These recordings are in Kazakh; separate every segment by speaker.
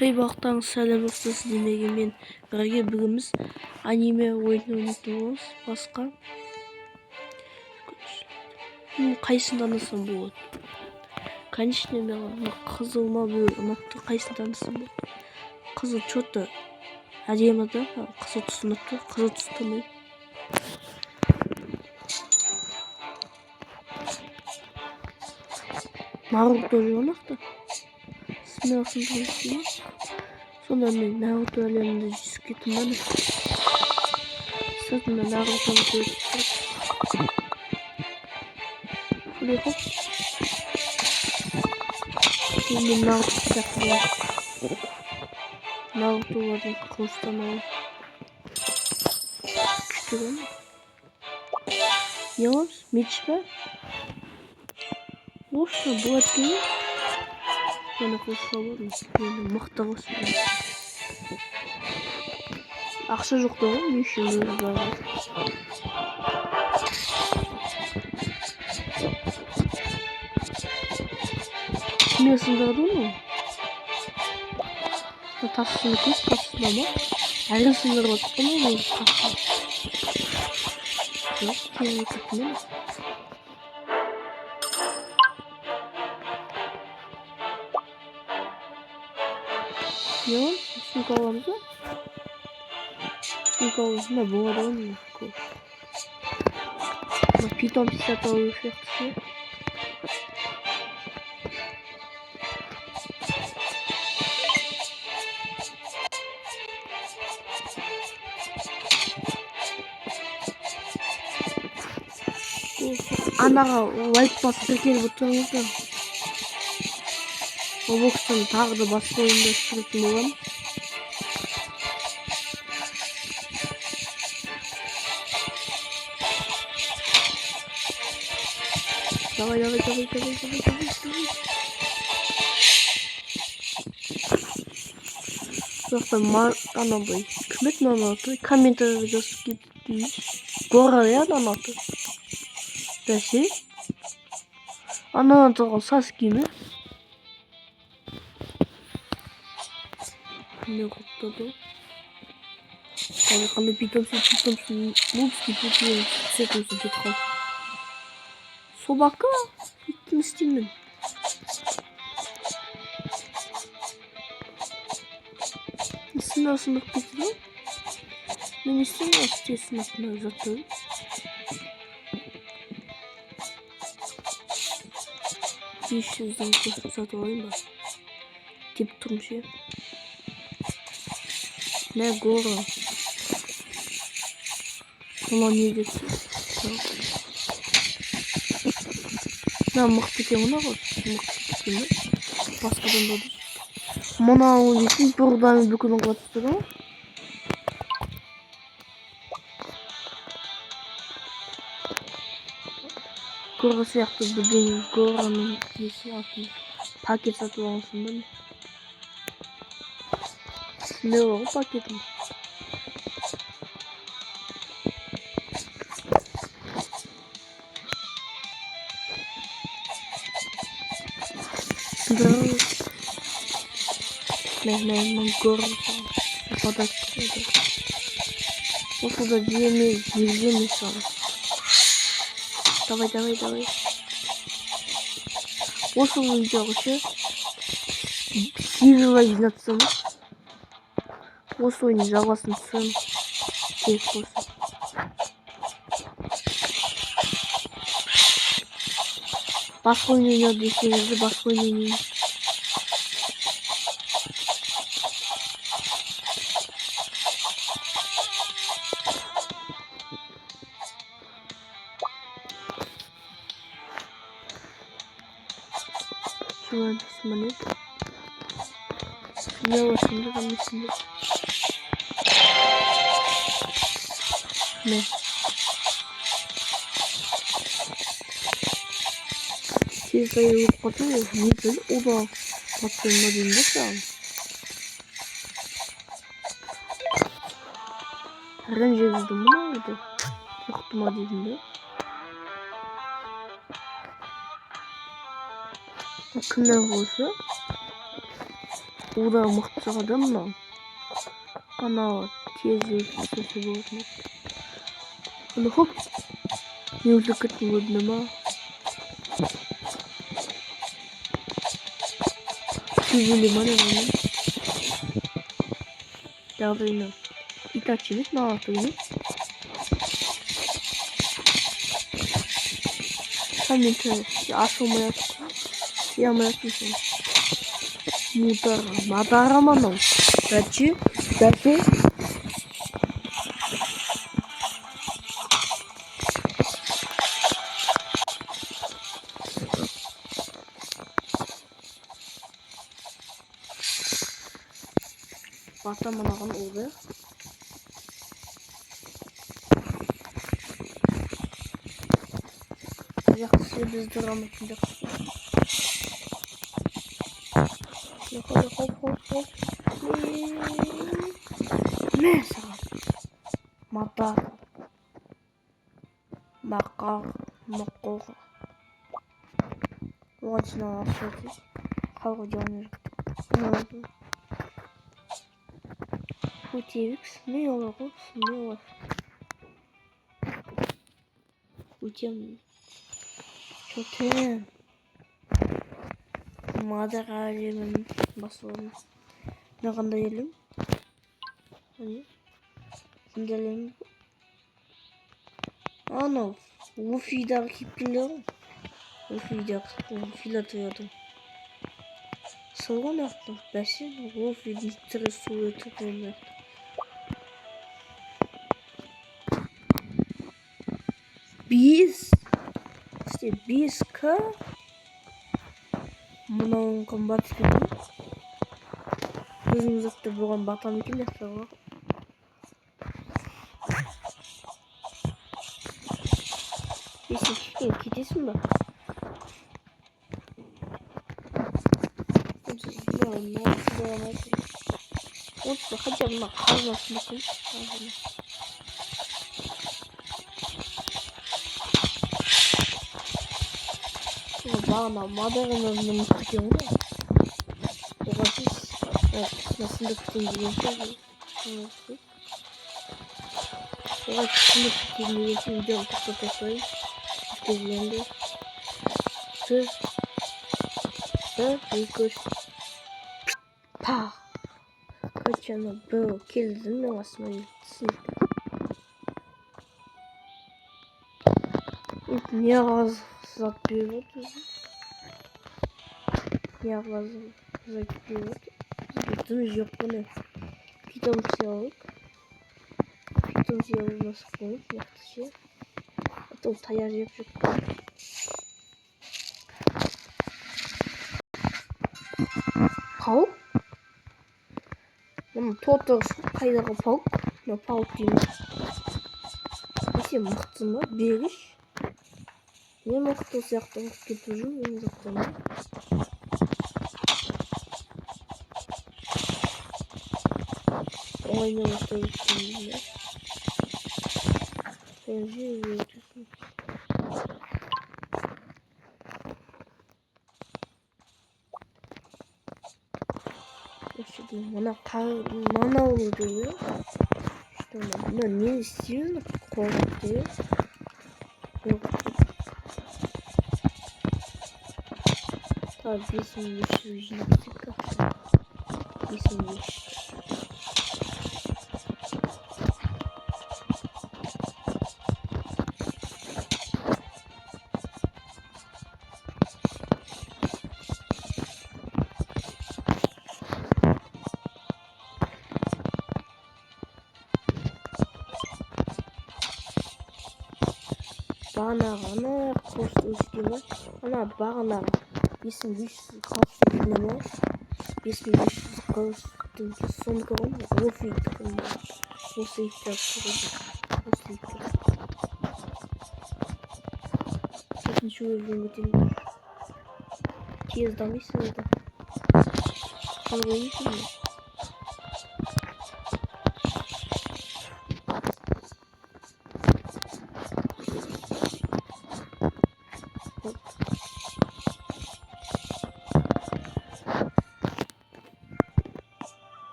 Speaker 1: Қайбақтан сәлем ұстасы демегенмен бірге бүгіміз аниме ойын ойнайтынбыз. Басқа қайсын танысам болады. Конечно, мен қызыл ма ұнатты, қайсын танысам болады. Қызыл что-то әдемі да, қызыл түс ұнатты, қызыл түс танымаймын. Наруто жонақты. Смелсын танысым. Сонда мен Наруто әлемінде жүзіп кеттім бе? Сыртында Нарутоны көріп тұрып. Құлай хоп. Мен Наруто сияқты болады. Нарутолардың қылыштан алып. Күшті ғой. Не оламыз? Меч па? Осыны болады дейін. Мен қылышқа болдым. Мен мықты қылышпен. Ақша жоқ та ғой, не үшін өзі бар. Кімге сындырды оны? Тассыны кес, тассыны ма? Әлін сындырып отқан ғой өзі тассыны. Жоқ, кейін кетмеді. Ne var? Sümük alamız var. Sümük alamız var. Bu arada mı? Piton pisat alıyor şartısı. Anaga white pass tekeli butonumuz var. O box'tan tағы da басқа ойында сүретін боламыз. Давай. Жоқтан анандай кім еді мынаны аты? Комментарийде жазып кетті. Гора я мынаны аты. Бәсе? Ананы тұрған Саски ме? Не құттады? Қандай питомсын мультики путем сетімсін кет қал. Собака? Иттім істеймін. Несін асындық кетті ғой? Мен істеймін астесін атына жаттым. Бешізден көшіп сатып алайын ба? Деп тұрмын ше. Ne Goro? Ulan ne diyorsun? Ne mıhtı ki ona bak. Mıhtı ki mi? Başkadan da değil. Bana onun için buradan bir gün kaçtı da. Goro siyahtı bugün Goro'nun nesi altında. Paket satı alsın değil mi? Ne var o paketim? Ne Goro padat koydu. O da diyemi sağ. Давай. Осы видеоға ше 8 лайк жинатсаңыз осы ойын жалғасын түсірем керек болса. Басқа ойын ойнау десеңізді басқа ойын ойнайын. Şuna bismillah. Ne başında da bismillah. Ne? Sayı olup katılıyor. Neyse o da katılmadığında sağ. Herden cevizdim mi oldu? Yoktum adıydı. Kınır olsa O da mıhtı adam mı? Ana tezlik sesi bozmuş. Hani hop. Yolda kıtmıyordum ama. Güzelim hani benim. Davranı. İtaççılık ne yaptığını. Tam internet. Asılmaya. Yamaya tutmuşum. Madaramanım. Kaçı? Kaçı? Batamanağın oldu. Yakışı biz devam ettik. Hop hop hop. Ne sana? Madar. Makar. Makor. Владина все-таки. Кого делаешь? Утевикс. Милорус. Милор. Утем. Чотен. Мадаралиmin basalım. Ne kadar yiyelim? Hani? Sindirelim. Ana. Luffy'de rakip biliyorum. Luffy'de atıyordum. Sonra ne yaptım? Besin. Luffy'de tırı suyu tutuldu. Biz. İşte biz ka. Bunun kombat gibi. Gözümüz attı bulan batan iki nefes var. Neyse şimdi gidesin de. Olsun hacı bak kalmasın bakın. Bana madarının tutuyor mu? Orası nasıl da tutayım diye şey. Orası nasıl tutayım diye şey videomu tutayım. İşte Because pa kaçanı bu kildim mi aslında niye az satıyor niye az satıyor gittim yok bu ne gittim siyahlık nasıl koyup yaklaşıyor hatta tayar yapacak Pauk Ama total kaydağı Pauk ne Pauk değil Неше мықты ма бегіш не мықты сияқты мықты кетіп жүрмін мен жақтан ойнамастай кеткенде мына манауны дейді мына не істеймін қорқытты так 5500 жинап как 5500 бағанағыны қосты өскені ана бағанағы 5500 қалыпты dinleme 5500 қалыпты сондық ғой осы иттер екінші өзін өтен тез дамайсың еді қалай ойнайсың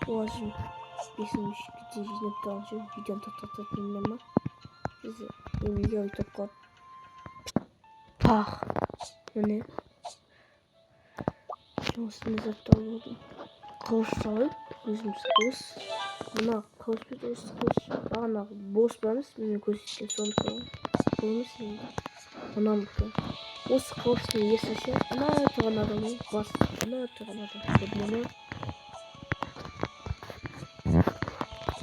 Speaker 1: Уажым бесінші где жинап тұрған видеоны тоқтататын ма? Біз емге өйтіп қойып. Пах! Міне. Жұмысымыз заттар болдым. Қылыш салып, өзіміз қылыш. Мына қылыш бет осы қылыш. Бағанағы бос бармыз, мені көрсеткен сондықтан. Қылымыз енді. Мынамдікі. Осы қылыштың иесі ше. Ана тұрған адамның бас. Ана тұрған адам. Көрмені.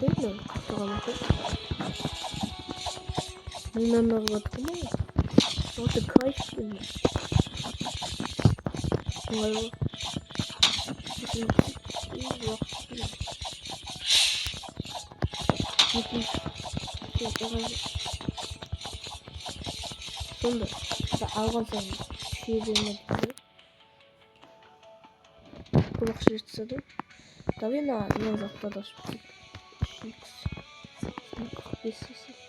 Speaker 1: Көрмені тұрған адам. Мыңнан арбатқы ма? Оты кайфшын. Ой, сонда алған сайын күшейе бермеді. Құлақ жыртса да. Давай на мен заттарды ашып кетейік. 45 сесек.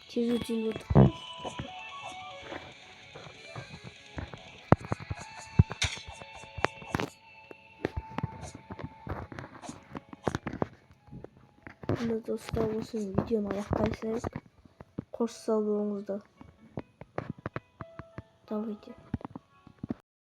Speaker 1: Тез өтейін отыр. Мына достар осы видеоны аяқтайсақ. Қош сау болыңыздар. Давайте.